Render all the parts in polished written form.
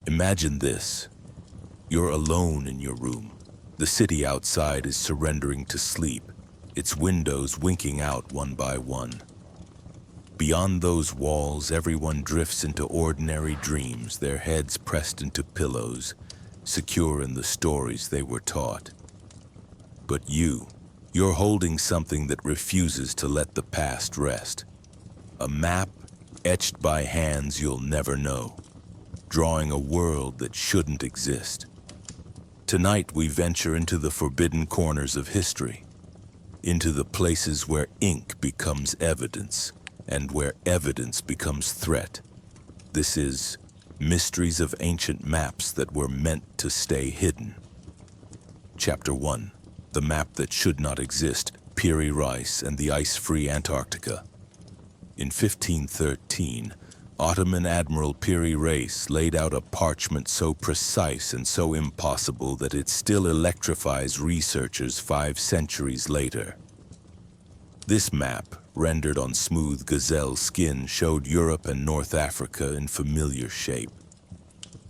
Imagine this. You're alone in your room. The city outside is surrendering to sleep, its windows winking out one by one. Beyond those walls, everyone drifts into ordinary dreams, their heads pressed into pillows, secure in the stories they were taught. But you're holding something that refuses to let the past rest. A map etched by hands you'll never know, drawing a world that shouldn't exist. Tonight we venture into the forbidden corners of history, into the places where ink becomes evidence and where evidence becomes threat. This is Mysteries of Ancient Maps That Were Meant to Stay Hidden. Chapter 1. The Map That Should Not Exist, Piri Reis and the Ice-Free Antarctica. In 1513, Ottoman Admiral Piri Reis laid out a parchment so precise and so impossible that it still electrifies researchers 5 centuries later. This map, rendered on smooth gazelle skin, showed Europe and North Africa in familiar shape.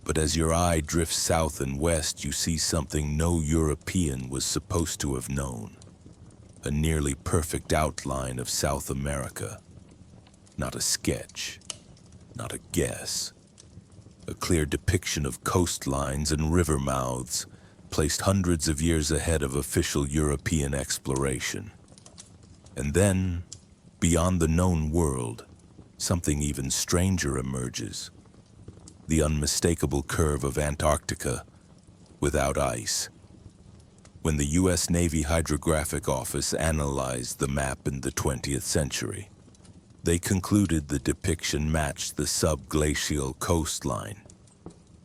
But as your eye drifts south and west, you see something no European was supposed to have known. A nearly perfect outline of South America. Not a sketch, not a guess. A clear depiction of coastlines and river mouths, placed hundreds of years ahead of official European exploration. And then, beyond the known world, something even stranger emerges. The unmistakable curve of Antarctica without ice. When the U.S. Navy Hydrographic Office analyzed the map in the 20th century, they concluded the depiction matched the subglacial coastline,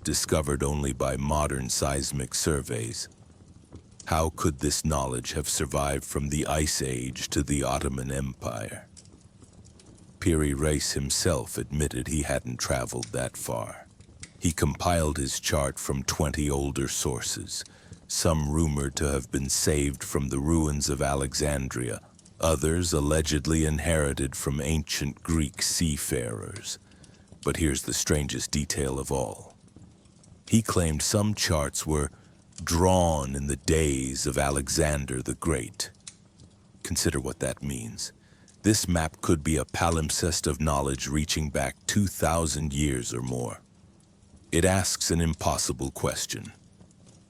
discovered only by modern seismic surveys. How could this knowledge have survived from the Ice Age to the Ottoman Empire? Piri Reis himself admitted he hadn't traveled that far. He compiled his chart from 20 older sources, some rumored to have been saved from the ruins of Alexandria, others allegedly inherited from ancient Greek seafarers. But here's the strangest detail of all. He claimed some charts were drawn in the days of Alexander the Great. Consider what that means. This map could be a palimpsest of knowledge reaching back 2,000 years or more. It asks an impossible question.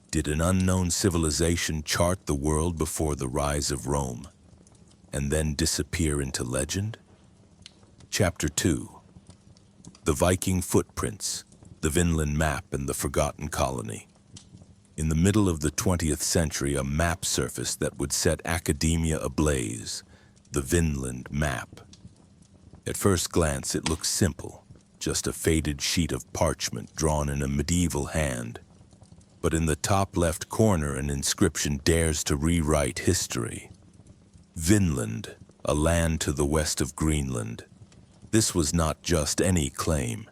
Did an unknown civilization chart the world before the rise of Rome, and then disappear into legend? Chapter 2. The Viking Footprints, the Vinland Map and the Forgotten Colony. In the middle of the 20th century, a map surfaced that would set academia ablaze, the Vinland Map. At first glance, it looks simple, just a faded sheet of parchment drawn in a medieval hand. But in the top left corner, an inscription dares to rewrite history. Vinland, a land to the west of Greenland. This was not just any claim.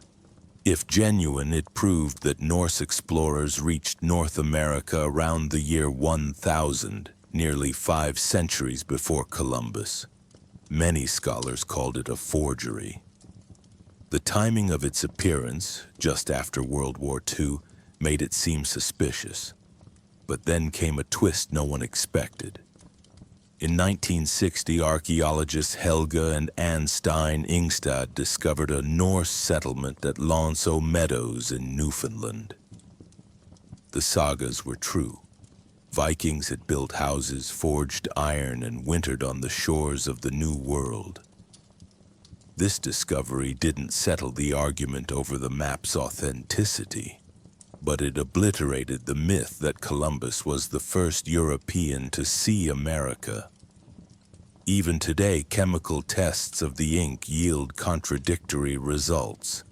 If genuine, it proved that Norse explorers reached North America around the year 1000, nearly 5 centuries before Columbus. Many scholars called it a forgery. The timing of its appearance, just after World War II, made it seem suspicious. But then came a twist no one expected. In 1960, archaeologists Helga and Anne Stein Ingstad discovered a Norse settlement at Lonso Meadows in Newfoundland. The sagas were true. Vikings had built houses, forged iron, and wintered on the shores of the New World. This discovery didn't settle the argument over the map's authenticity, but it obliterated the myth that Columbus was the first European to see America. Even today, chemical tests of the ink yield contradictory results.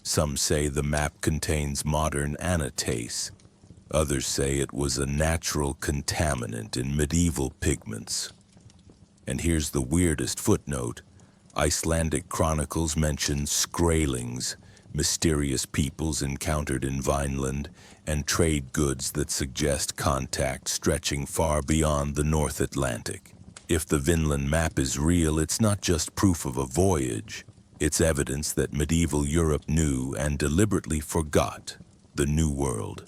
Some say the map contains modern anatase. Others say it was a natural contaminant in medieval pigments. And here's the weirdest footnote. Icelandic chronicles mention Skraelings, mysterious peoples encountered in Vinland, and trade goods that suggest contact stretching far beyond the North Atlantic. If the Vinland Map is real, it's not just proof of a voyage. It's evidence that medieval Europe knew and deliberately forgot The New World.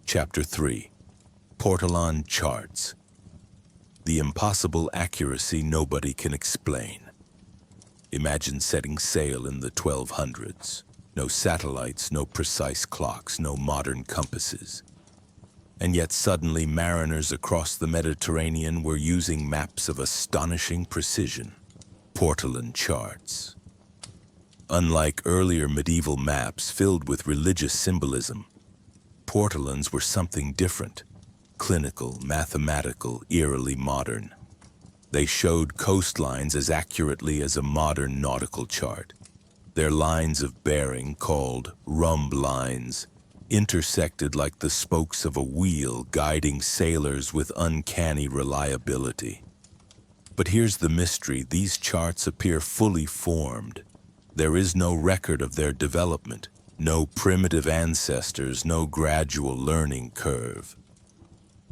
Chapter 3. Portolan Charts. The impossible accuracy nobody can explain. Imagine setting sail in the 1200s. No satellites, no precise clocks, no modern compasses. And yet suddenly mariners across the Mediterranean were using maps of astonishing precision. Portolan charts. Unlike earlier medieval maps filled with religious symbolism, portolans were something different. Clinical, mathematical, eerily modern. They showed coastlines as accurately as a modern nautical chart. Their lines of bearing, called rhumb lines, intersected like the spokes of a wheel, guiding sailors with uncanny reliability. But here's the mystery: these charts appear fully formed. There is no record of their development, no primitive ancestors, no gradual learning curve.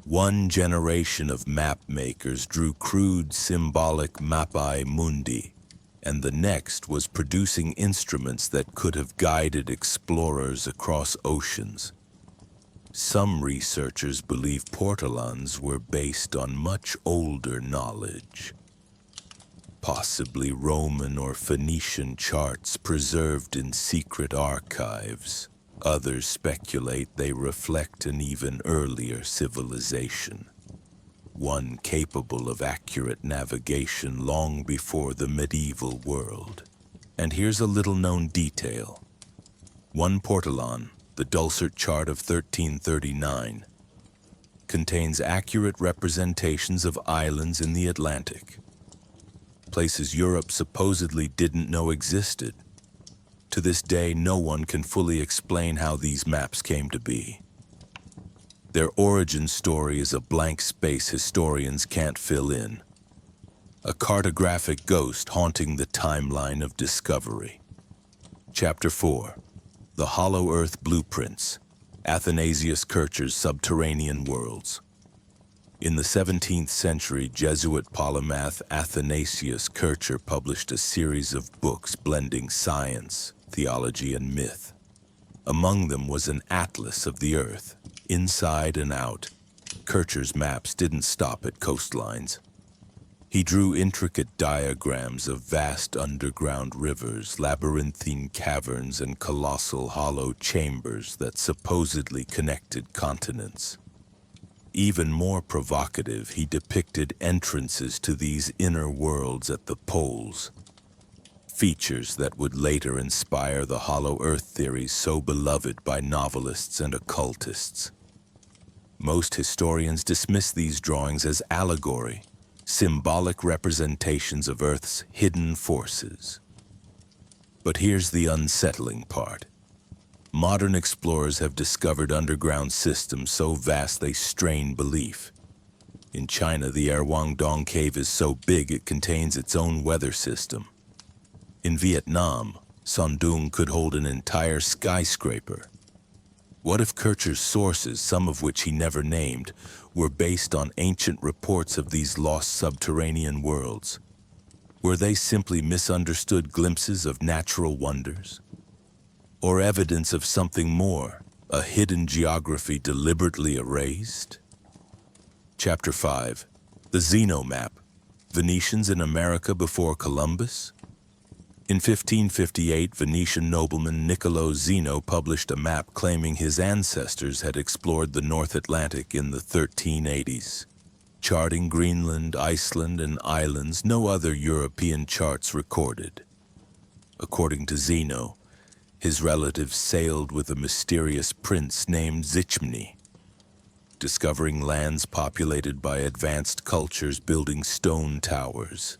One generation of map makers drew crude symbolic mappae mundi, and the next was producing instruments that could have guided explorers across oceans. Some researchers believe portolans were based on much older knowledge, possibly Roman or Phoenician charts preserved in secret archives. Others speculate they reflect an even earlier civilization, one capable of accurate navigation long before the medieval world. And here's a little-known detail. One portolan, the Dulcet chart of 1339, contains accurate representations of islands in the Atlantic, places Europe supposedly didn't know existed. To this day, no one can fully explain how these maps came to be. Their origin story is a blank space historians can't fill in, a cartographic ghost haunting the timeline of discovery. Chapter 4. The Hollow Earth Blueprints, Athanasius Kircher's Subterranean Worlds. In the 17th century, Jesuit polymath Athanasius Kircher published a series of books blending science, theology, and myth. Among them was an atlas of the earth, inside and out. Kircher's maps didn't stop at coastlines. He drew intricate diagrams of vast underground rivers, labyrinthine caverns, and colossal hollow chambers that supposedly connected continents. Even more provocative, he depicted entrances to these inner worlds at the poles, features that would later inspire the hollow earth theories so beloved by novelists and occultists. Most historians dismiss these drawings as allegory, symbolic representations of Earth's hidden forces. But here's the unsettling part. Modern explorers have discovered underground systems so vast they strain belief. In China, the Erwangdong cave is so big it contains its own weather system. In Vietnam, Son Doong could hold an entire skyscraper. What if Kircher's sources, some of which he never named, were based on ancient reports of these lost subterranean worlds? Were they simply misunderstood glimpses of natural wonders? Or evidence of something more, a hidden geography deliberately erased? Chapter 5. The ZnO Map, Venetians in America before Columbus? In 1558, Venetian nobleman Niccolo Zeno published a map claiming his ancestors had explored the North Atlantic in the 1380s. Charting Greenland, Iceland, and islands no other European charts recorded. According to Zeno, his relatives sailed with a mysterious prince named Zichmni, discovering lands populated by advanced cultures building stone towers.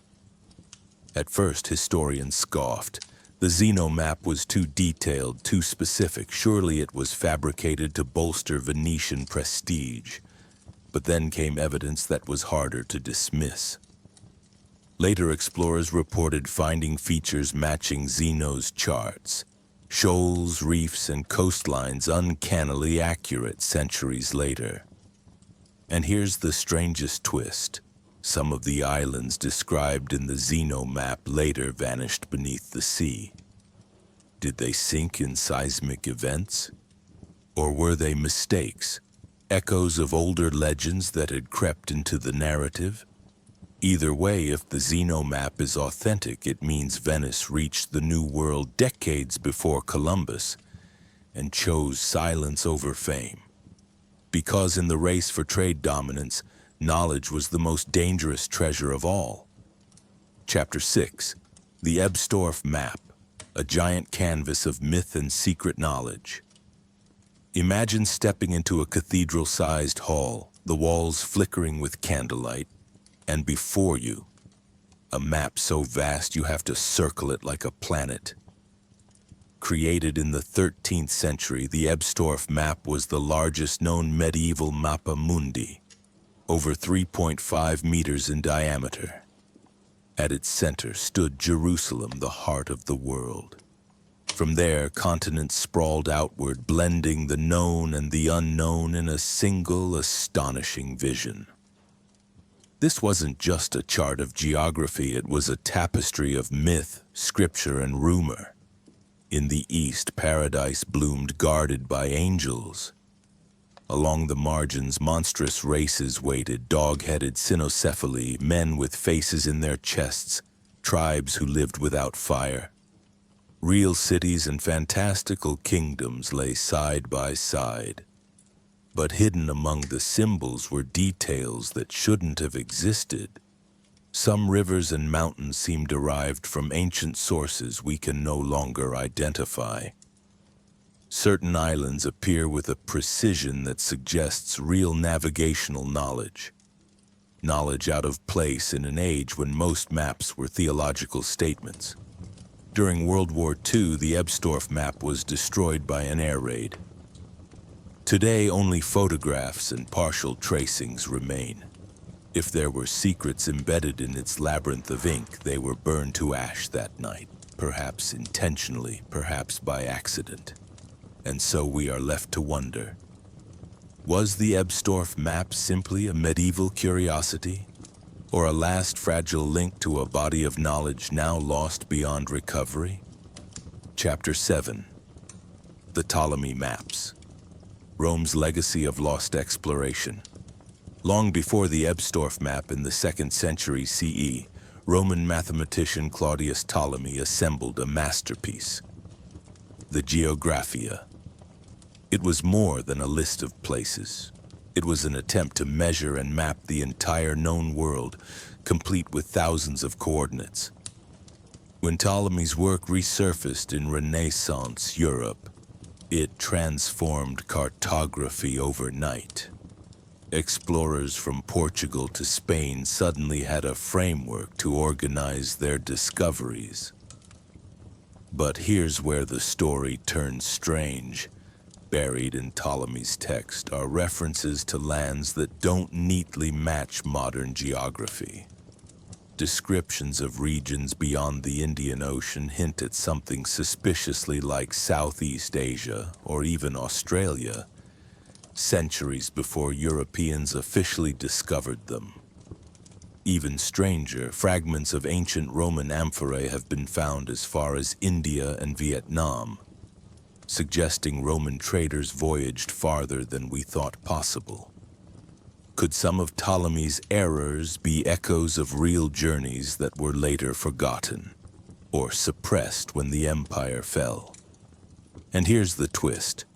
At first, historians scoffed. The ZnO Map was too detailed, too specific. Surely it was fabricated to bolster Venetian prestige. But then came evidence that was harder to dismiss. Later explorers reported finding features matching Zeno's charts. Shoals, reefs, and coastlines uncannily accurate centuries later. And here's the strangest twist. Some of the islands described in the ZnO Map later vanished beneath the sea. Did they sink in seismic events? Or were they mistakes, echoes of older legends that had crept into the narrative? Either way, if the ZnO Map is authentic, it means Venice reached the New World decades before Columbus and chose silence over fame. Because in the race for trade dominance, knowledge was the most dangerous treasure of all. Chapter 6. The Ebstorf Map, a giant canvas of myth and secret knowledge. Imagine stepping into a cathedral-sized hall, the walls flickering with candlelight, and before you, a map so vast you have to circle it like a planet. Created in the 13th century, the Ebstorf Map was the largest known medieval mappa mundi, over 3.5 meters in diameter. At its center stood Jerusalem, the heart of the world. From there, continents sprawled outward, blending the known and the unknown in a single, astonishing vision. This wasn't just a chart of geography, it was a tapestry of myth, scripture, and rumor. In the east, paradise bloomed, guarded by angels. Along the margins, monstrous races waited, dog-headed cynocephaly, men with faces in their chests, tribes who lived without fire. Real cities and fantastical kingdoms lay side by side. But hidden among the symbols were details that shouldn't have existed. Some rivers and mountains seem derived from ancient sources we can no longer identify. Certain islands appear with a precision that suggests real navigational knowledge. Knowledge out of place in an age when most maps were theological statements. During World War II, the Ebstorf Map was destroyed by an air raid. Today, only photographs and partial tracings remain. If there were secrets embedded in its labyrinth of ink, they were burned to ash that night, perhaps intentionally, perhaps by accident. And so we are left to wonder, was the Ebstorf Map simply a medieval curiosity, or a last fragile link to a body of knowledge now lost beyond recovery? Chapter 7. The Tallame Maps. Rome's legacy of lost exploration. Long before the Ebstorf Map in the 2nd century CE, Roman mathematician Claudius Ptolemy assembled a masterpiece, the Geographia. It was more than a list of places. It was an attempt to measure and map the entire known world, complete with thousands of coordinates. When Ptolemy's work resurfaced in Renaissance Europe, it transformed cartography overnight. Explorers from Portugal to Spain suddenly had a framework to organize their discoveries. But here's where the story turns strange. Buried in Ptolemy's text are references to lands that don't neatly match modern geography. Descriptions of regions beyond the Indian Ocean hint at something suspiciously like Southeast Asia or even Australia, centuries before Europeans officially discovered them. Even stranger, fragments of ancient Roman amphorae have been found as far as India and Vietnam, suggesting Roman traders voyaged farther than we thought possible. Could some of Ptolemy's errors be echoes of real journeys that were later forgotten or suppressed when the empire fell? And here's the twist.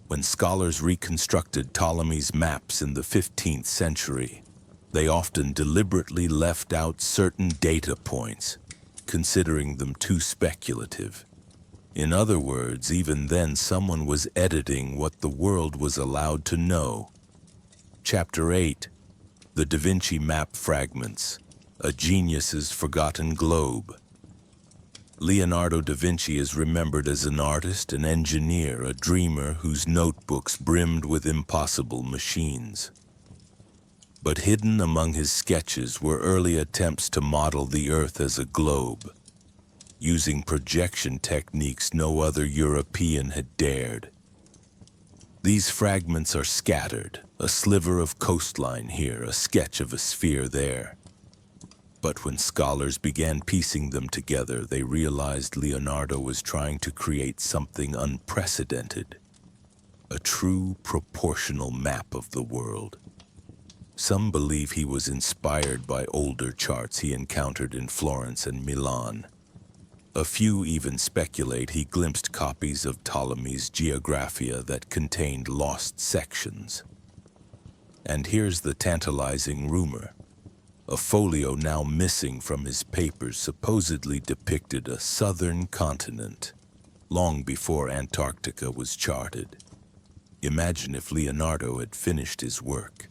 When scholars reconstructed Ptolemy's maps in the 15th century, they often deliberately left out certain data points, considering them too speculative. In other words, even then someone was editing what the world was allowed to know. Chapter 8. The Da Vinci Map Fragments, a genius's forgotten globe. Leonardo da Vinci is remembered as an artist, an engineer, a dreamer whose notebooks brimmed with impossible machines. But hidden among his sketches were early attempts to model the Earth as a globe, using projection techniques no other European had dared. These fragments are scattered, a sliver of coastline here, a sketch of a sphere there. But when scholars began piecing them together, they realized Leonardo was trying to create something unprecedented. a true proportional map of the world. Some believe he was inspired by older charts he encountered in Florence and Milan. A few even speculate he glimpsed copies of Ptolemy's Geographia that contained lost sections. And here's the tantalizing rumor. A folio now missing from his papers supposedly depicted a southern continent, long before Antarctica was charted. Imagine if Leonardo had finished his work.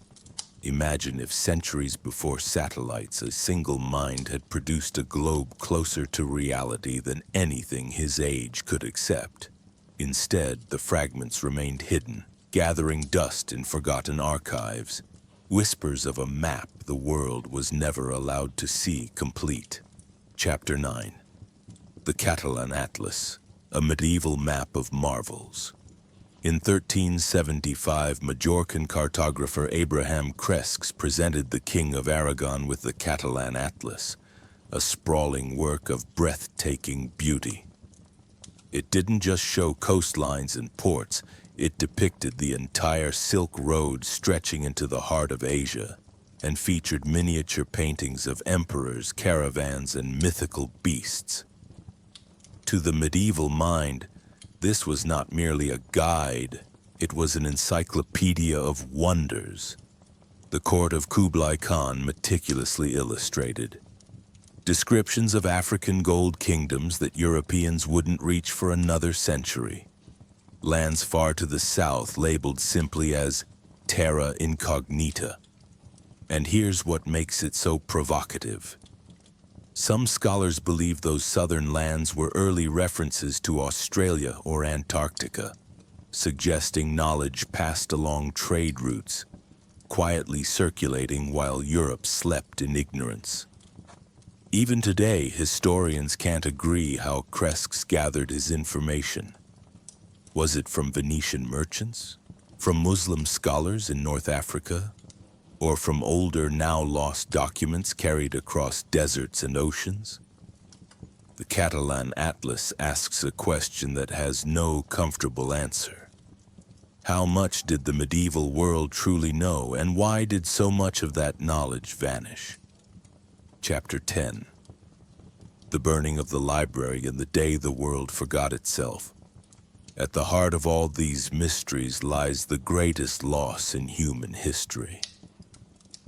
Imagine if centuries before satellites, a single mind had produced a globe closer to reality than anything his age could accept. Instead, the fragments remained hidden, gathering dust in forgotten archives, whispers of a map the world was never allowed to see complete. Chapter 9. The Catalan Atlas, a medieval map of marvels. In 1375, Majorcan cartographer Abraham Cresques presented the King of Aragon with the Catalan Atlas, a sprawling work of breathtaking beauty. It didn't just show coastlines and ports, it depicted the entire Silk Road stretching into the heart of Asia, and featured miniature paintings of emperors, caravans, and mythical beasts. To the medieval mind, this was not merely a guide, it was an encyclopedia of wonders. The court of Kublai Khan meticulously illustrated. Descriptions of African gold kingdoms that Europeans wouldn't reach for another century. Lands far to the south labeled simply as terra incognita. And here's what makes it so provocative. Some scholars believe those southern lands were early references to Australia or Antarctica, suggesting knowledge passed along trade routes, quietly circulating while Europe slept in ignorance. Even today, historians can't agree how Cresques gathered his information. Was it from Venetian merchants, from Muslim scholars in North Africa, or from older, now lost documents carried across deserts and oceans? The Catalan Atlas asks a question that has no comfortable answer. How much did the medieval world truly know, and why did so much of that knowledge vanish? Chapter 10. The burning of the library and the day the world forgot itself. At the heart of all these mysteries lies the greatest loss in human history.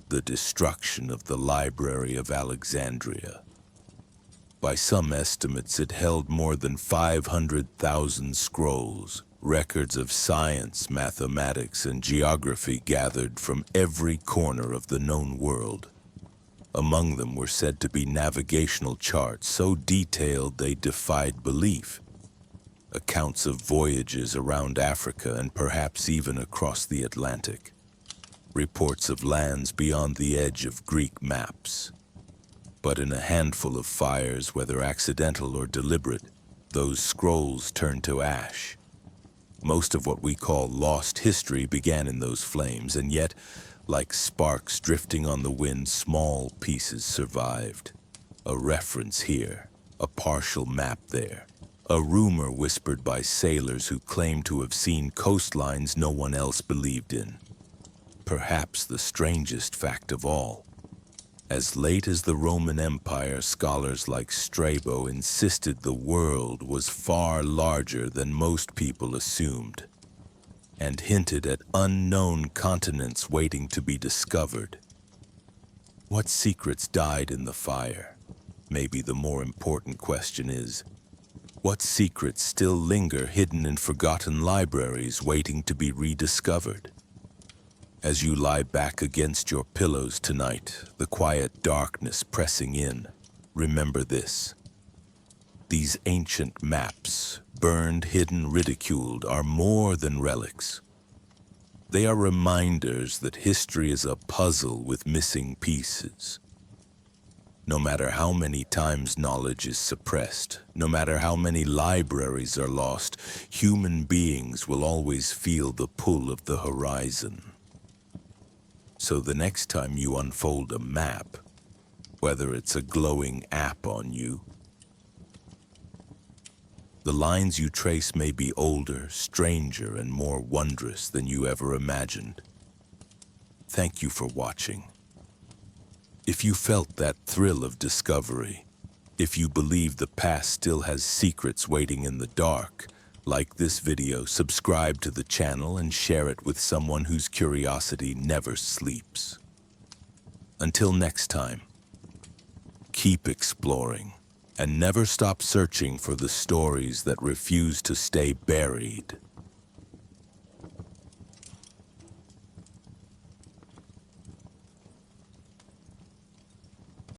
The destruction of the Library of Alexandria. By some estimates, it held more than 500,000 scrolls, records of science, mathematics, and geography gathered from every corner of the known world. Among them were said to be navigational charts so detailed they defied belief, accounts of voyages around Africa and perhaps even across the Atlantic, reports of lands beyond the edge of Greek maps. But in a handful of fires, whether accidental or deliberate, those scrolls turned to ash. Most of what we call lost history began in those flames, and yet, like sparks drifting on the wind, small pieces survived. A reference here, a partial map there, a rumor whispered by sailors who claimed to have seen coastlines no one else believed in. Perhaps the strangest fact of all. As late as the Roman Empire, scholars like Strabo insisted the world was far larger than most people assumed, and hinted at unknown continents waiting to be discovered. What secrets died in the fire? Maybe the more important question is, what secrets still linger hidden in forgotten libraries waiting to be rediscovered? As you lie back against your pillows tonight, the quiet darkness pressing in, remember this. These ancient maps, burned, hidden, ridiculed, are more than relics. They are reminders that history is a puzzle with missing pieces. No matter how many times knowledge is suppressed, no matter how many libraries are lost, human beings will always feel the pull of the horizon. So the next time you unfold a map, whether it's a glowing app on you, The lines you trace may be older, stranger, and more wondrous than you ever imagined. Thank you for watching. If you felt that thrill of discovery, if you believe the past still has secrets waiting in the dark, like this video, subscribe to the channel and share it with someone whose curiosity never sleeps. Until next time, keep exploring and never stop searching for the stories that refuse to stay buried.